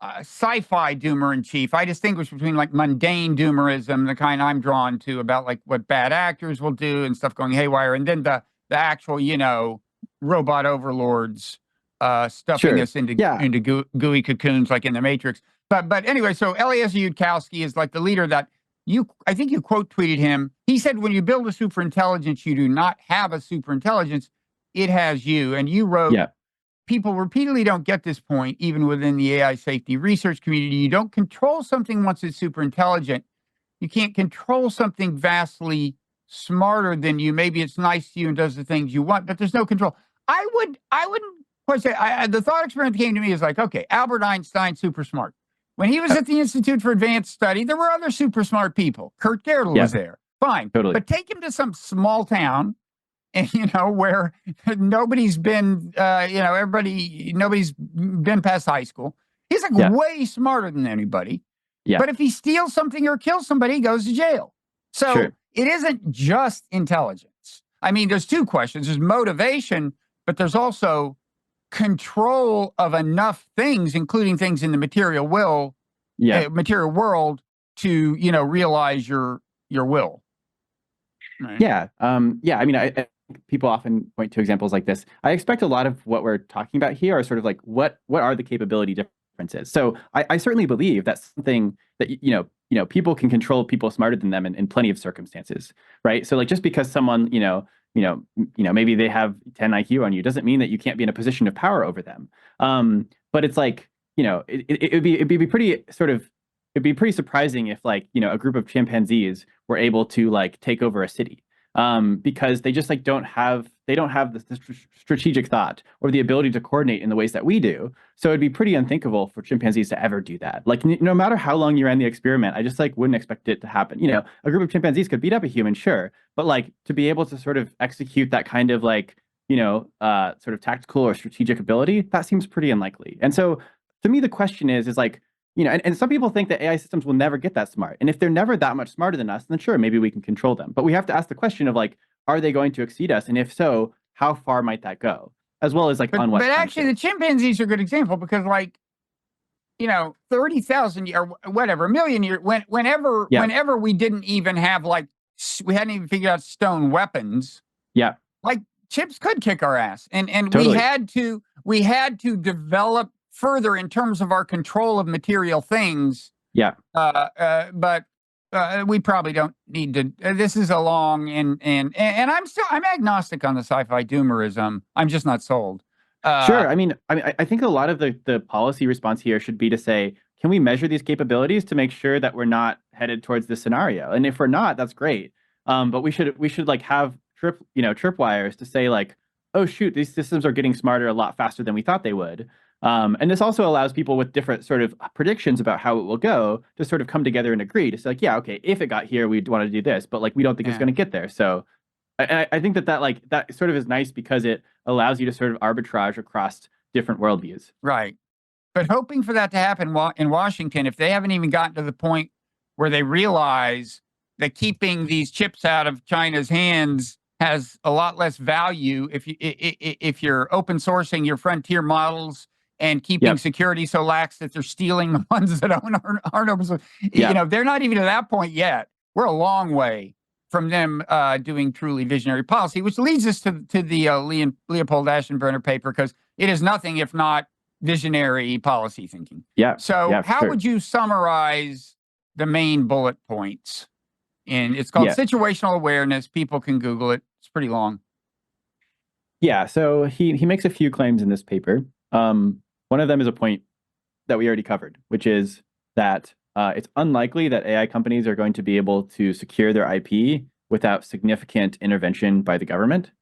sci-fi doomer in chief. I distinguish between like mundane doomerism, the kind I'm drawn to, about like what bad actors will do and stuff going haywire, and then the actual, robot overlords stuffing Sure. us into Yeah. gooey cocoons like in the Matrix. But anyway, so Eliezer Yudkowsky is like the leader that I think you quote tweeted him. He said, when you build a superintelligence, you do not have a superintelligence. It has you. And you wrote, Yeah. people repeatedly don't get this point, even within the AI safety research community. You don't control something once it's super intelligent. You can't control something vastly smarter than you. Maybe it's nice to you and does the things you want, but there's no control. I wouldn't question. The thought experiment that came to me is like, okay, Albert Einstein, super smart. When he was at the Institute for Advanced Study, there were other super smart people. Kurt Gödel was there. Fine. Totally. But take him to some small town, and where nobody's been, nobody's been past high school. He's like way smarter than anybody. Yeah. But if he steals something or kills somebody, he goes to jail. So it isn't just intelligence. I mean, there's two questions. There's motivation, but there's also control of enough things, including things in the material world, to, realize your will. Right? Yeah. I mean, I people often point to examples like this. I expect a lot of what we're talking about here are sort of like what are the capability differences. So I certainly believe that's something that people can control people smarter than them in plenty of circumstances, right? So like just because someone maybe they have 10 IQ on you doesn't mean that you can't be in a position of power over them. But it's like it'd be pretty sort of. It'd be pretty surprising if like, a group of chimpanzees were able to like take over a city because they just like don't have the strategic thought or the ability to coordinate in the ways that we do. So it'd be pretty unthinkable for chimpanzees to ever do that. Like no matter how long you ran the experiment, I just like wouldn't expect it to happen. A group of chimpanzees could beat up a human, sure, but like to be able to sort of execute that kind of like, sort of tactical or strategic ability, that seems pretty unlikely. And so to me, the question is like, and some people think that AI systems will never get that smart. And if they're never that much smarter than us, then sure, maybe we can control them. But we have to ask the question of like, are they going to exceed us? And if so, how far might that go? As well as like on what. But actually, the chimpanzees are a good example because like, 30,000 or whatever, a million years, whenever we didn't even have like, we hadn't even figured out stone weapons. Yeah. Like chips could kick our ass. And Totally. we had to develop further in terms of our control of material things. Yeah. But we probably don't need to. This is a long and I'm agnostic on the sci-fi doomerism. I'm just not sold. Sure. I mean, I think a lot of the policy response here should be to say, can we measure these capabilities to make sure that we're not headed towards this scenario? And if we're not, that's great. But we should like have tripwires to say like, oh shoot, these systems are getting smarter a lot faster than we thought they would. And this also allows people with different sort of predictions about how it will go to sort of come together and agree to say like, yeah, okay, if it got here, we'd want to do this, but like we don't think it's going to get there. So I think that sort of is nice because it allows you to sort of arbitrage across different worldviews. Right. But hoping for that to happen in Washington, if they haven't even gotten to the point where they realize that keeping these chips out of China's hands has a lot less value if you're open sourcing your frontier models and keeping security so lax that they're stealing the ones that aren't open source. They're not even to that point yet. We're a long way from them doing truly visionary policy, which leads us to the Leopold Aschenbrenner paper, because it is nothing if not visionary policy thinking. Yeah. So how would you summarize the main bullet points? And it's called situational awareness. People can Google it. It's pretty long. Yeah. So he makes a few claims in this paper. One of them is a point that we already covered, which is that it's unlikely that AI companies are going to be able to secure their IP without significant intervention by the government.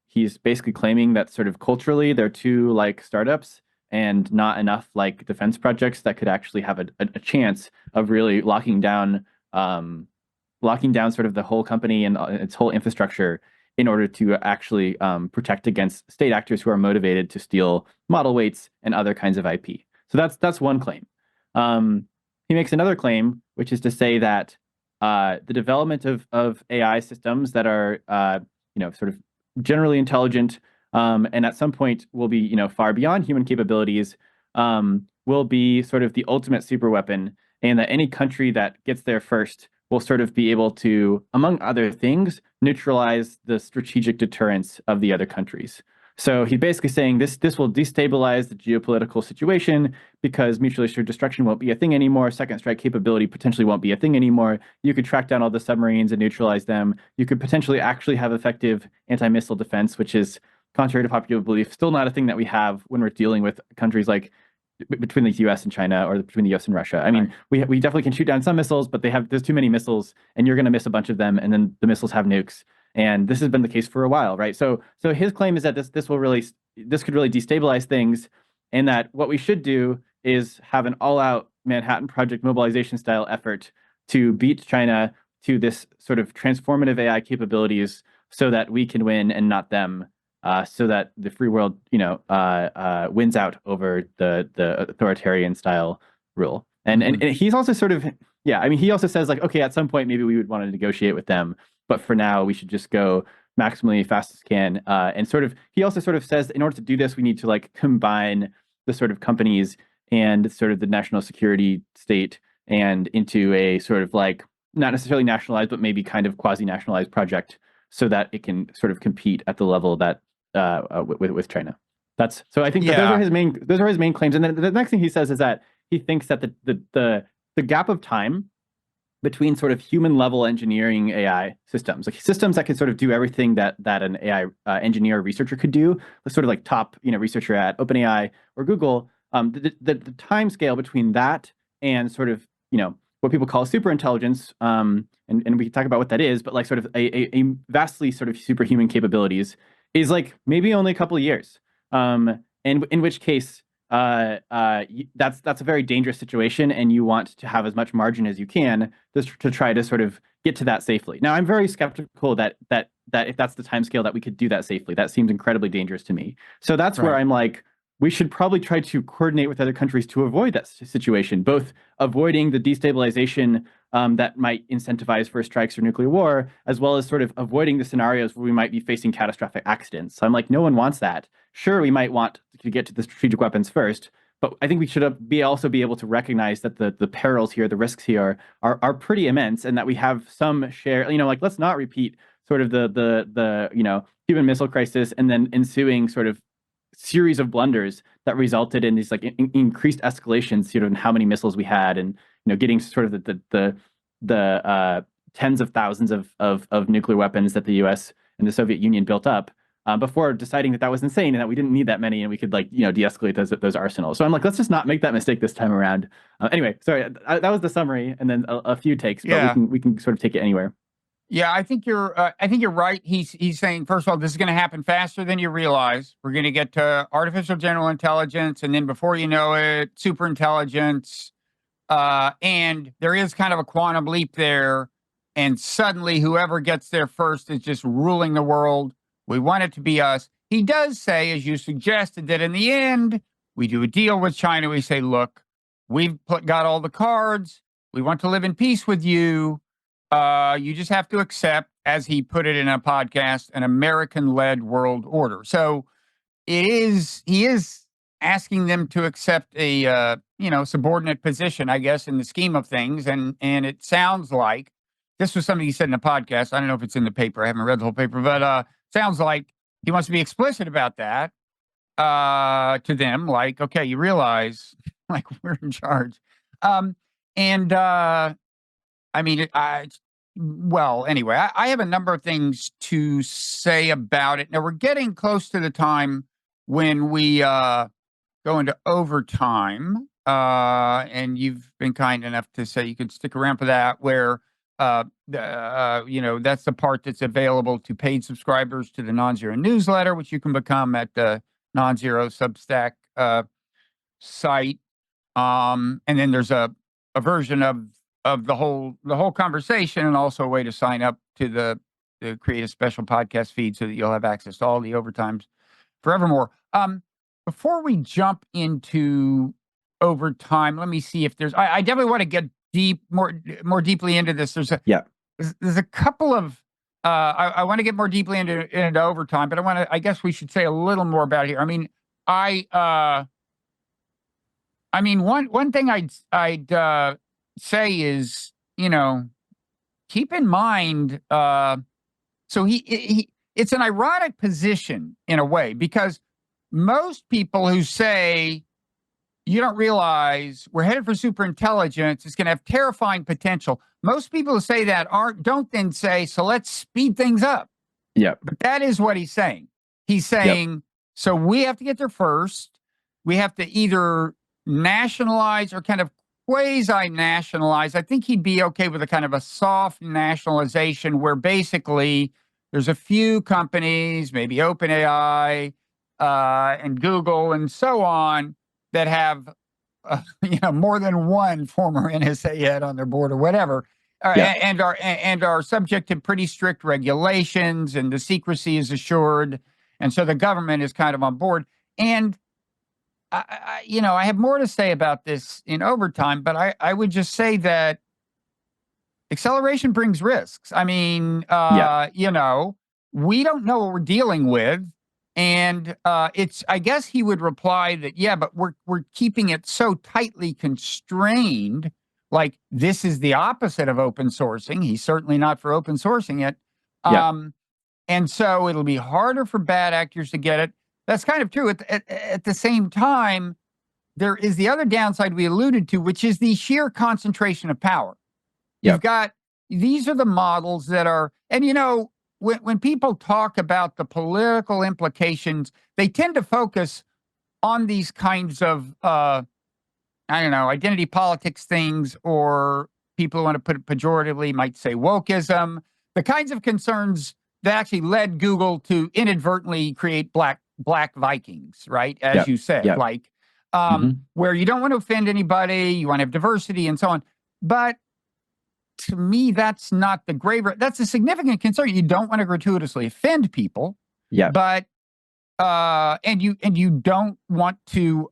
He's basically claiming that sort of culturally, they're two like startups and not enough like defense projects that could actually have a chance of really locking down sort of the whole company and its whole infrastructure in order to actually protect against state actors who are motivated to steal model weights and other kinds of IP. So that's one claim. He makes another claim, which is to say that the development of AI systems that are sort of generally intelligent and at some point will be far beyond human capabilities will be sort of the ultimate super weapon, and that any country that gets there first will sort of be able to, among other things, neutralize the strategic deterrence of the other countries. So he's basically saying this will destabilize the geopolitical situation because mutually assured destruction won't be a thing anymore. Second strike capability potentially won't be a thing anymore. You could track down all the submarines and neutralize them. You could potentially actually have effective anti-missile defense, which is, contrary to popular belief, still not a thing that we have when we're dealing with countries like between the U.S. and China, or between the U.S. and Russia. I mean, we definitely can shoot down some missiles, but there's too many missiles, and you're going to miss a bunch of them, and then the missiles have nukes. And this has been the case for a while, right? So his claim is that this could really destabilize things, and that what we should do is have an all-out Manhattan Project mobilization style effort to beat China to this sort of transformative AI capabilities, so that we can win and not them. So that the free world, wins out over the authoritarian style rule. And he's also sort of, he also says like, okay, at some point maybe we would want to negotiate with them, but for now we should just go maximally fast as can. And he also sort of says in order to do this, we need to like combine the sort of companies and sort of the national security state and into a sort of like not necessarily nationalized, but maybe kind of quasi-nationalized project, so that it can sort of compete at the level that with China. So I think that those are his main claims. And then the next thing he says is that he thinks that the gap of time between sort of human level engineering AI systems, like systems that can sort of do everything that an AI engineer or researcher could do, the sort of like top researcher at OpenAI or Google, the time scale between that and sort of what people call superintelligence, and we can talk about what that is, but like sort of a vastly sort of superhuman capabilities is like maybe only a couple of years, and in which case that's a very dangerous situation, and you want to have as much margin as you can to try to sort of get to that safely. Now, I'm very skeptical that if that's the time scale that we could do that safely, that seems incredibly dangerous to me. So that's where I'm like, we should probably try to coordinate with other countries to avoid that situation, both avoiding the destabilization that might incentivize first strikes or nuclear war, as well as sort of avoiding the scenarios where we might be facing catastrophic accidents. So I'm like, no one wants that. Sure, we might want to get to the strategic weapons first, but I think we should also be able to recognize that the perils here, the risks here are pretty immense, and that we have some share. Like let's not repeat sort of the Cuban Missile Crisis and then ensuing sort of series of blunders that resulted in these like increased escalations, in how many missiles we had, and getting sort of the tens of thousands of nuclear weapons that the U.S. and the Soviet Union built up before deciding that was insane and that we didn't need that many and we could like de-escalate those arsenals. So I'm like, let's just not make that mistake this time around. Anyway, sorry, that was the summary, and then a few takes, but we can sort of take it anywhere. Yeah, I think you're right. He's saying, first of all, this is going to happen faster than you realize. We're going to get to artificial general intelligence, and then before you know it, super intelligence. And there is kind of a quantum leap there. And suddenly whoever gets there first is just ruling the world. We want it to be us. He does say, as you suggested, that in the end, we do a deal with China. We say, look, we've got all the cards. We want to live in peace with you. You just have to accept, as he put it in a podcast, an American-led world order. So he is asking them to accept a subordinate position, I guess, in the scheme of things. And it sounds like this was something he said in a podcast. I don't know if it's in the paper. I haven't read the whole paper, but sounds like he wants to be explicit about that to them. Like, okay, you realize, like, we're in charge. Anyway, I have a number of things to say about it. Now, we're getting close to the time when we go into overtime, and you've been kind enough to say you could stick around for that, where, that's the part that's available to paid subscribers to the Nonzero newsletter, which you can become at the Nonzero Substack site. And then there's a version of the whole conversation, and also a way to sign up to create a special podcast feed so that you'll have access to all the overtimes forevermore. Before we jump into overtime, let me see if there's. I definitely want to get more deeply into this. There's a couple of. I want to get more deeply into overtime, but I guess we should say a little more about it here. One thing I'd say is, keep in mind. So it's an ironic position in a way, because most people who say, you don't realize we're headed for superintelligence, it's going to have terrifying potential. Most people who say that don't then say, so let's speed things up. Yeah. But that is what he's saying. He's saying, so we have to get there first. We have to either nationalize or kind of quasi-nationalize. I think he'd be okay with a kind of a soft nationalization where basically there's a few companies, maybe OpenAI and Google and so on, that have more than one former NSA head on their board or whatever, and are subject to pretty strict regulations, and the secrecy is assured, and so the government is kind of on board. And I have more to say about this in overtime, but I would just say that acceleration brings risks. We don't know what we're dealing with. And I guess he would reply that, but we're keeping it so tightly constrained. Like, this is the opposite of open sourcing. He's certainly not for open sourcing it. And so it'll be harder for bad actors to get it. That's kind of true. At the same time, there is the other downside we alluded to, which is the sheer concentration of power. You've got, these are the models that are, and when people talk about the political implications, they tend to focus on these kinds of, identity politics things, or people who want to put it pejoratively might say wokeism, the kinds of concerns that actually led Google to inadvertently create Black Vikings, right? As you said, where you don't want to offend anybody, you want to have diversity and so on. But to me, that's not the graver. That's a significant concern. You don't want to gratuitously offend people. But and you don't want to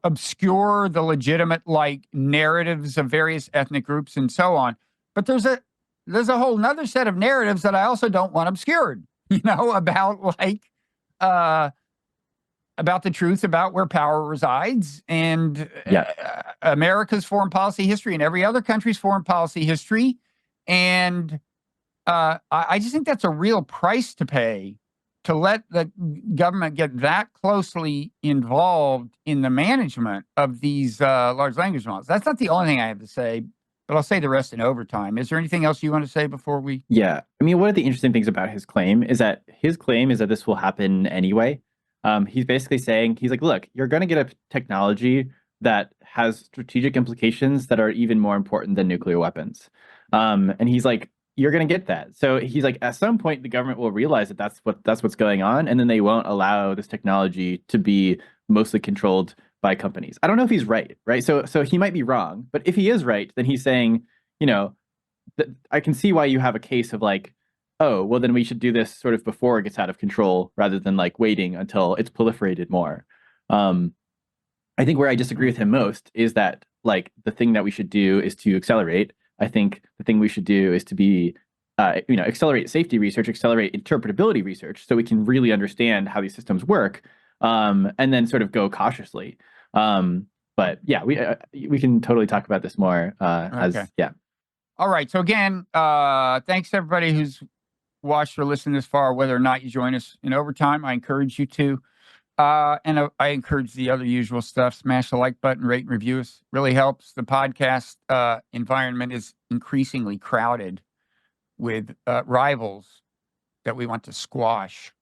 obscure the legitimate narratives of various ethnic groups and so on. But there's a whole nother set of narratives that I also don't want obscured. About the truth about where power resides, and America's foreign policy history and every other country's foreign policy history. And I just think that's a real price to pay, to let the government get that closely involved in the management of these large language models. That's not the only thing I have to say, but I'll say the rest in overtime. Is there anything else you want to say before we? Yeah. One of the interesting things about his claim is that this will happen anyway. He's basically saying, he's like, look, you're going to get a technology that has strategic implications that are even more important than nuclear weapons. And he's like, you're going to get that. So he's like, at some point, the government will realize that that's what's going on, and then they won't allow this technology to be mostly controlled by companies. I don't know if he's right? So he might be wrong, but if he is right, then he's saying, I can see why you have a case of oh, well, then we should do this sort of before it gets out of control, rather than waiting until it's proliferated more. I think where I disagree with him most is that the thing that we should do is to accelerate. I think the thing we should do is to be, accelerate safety research, accelerate interpretability research, so we can really understand how these systems work, and then sort of go cautiously. But yeah, we can totally talk about this more. All right. So again, thanks to everybody who's watched or listened this far, whether or not you join us in overtime. I encourage you to. And I encourage the other usual stuff. Smash the like button, rate and review us. Really helps. The podcast environment is increasingly crowded with rivals that we want to squash.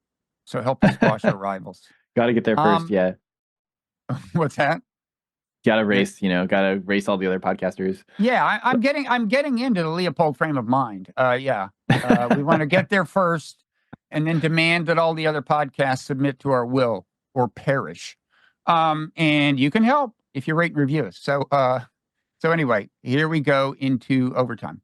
So help us squash our rivals. Got to get there first. What's that? Got to race all the other podcasters. Yeah, I'm getting into the Leopold frame of mind. We want to get there first, and then demand that all the other podcasts submit to our will or perish. And you can help if you rate and review us. So anyway, here we go into overtime.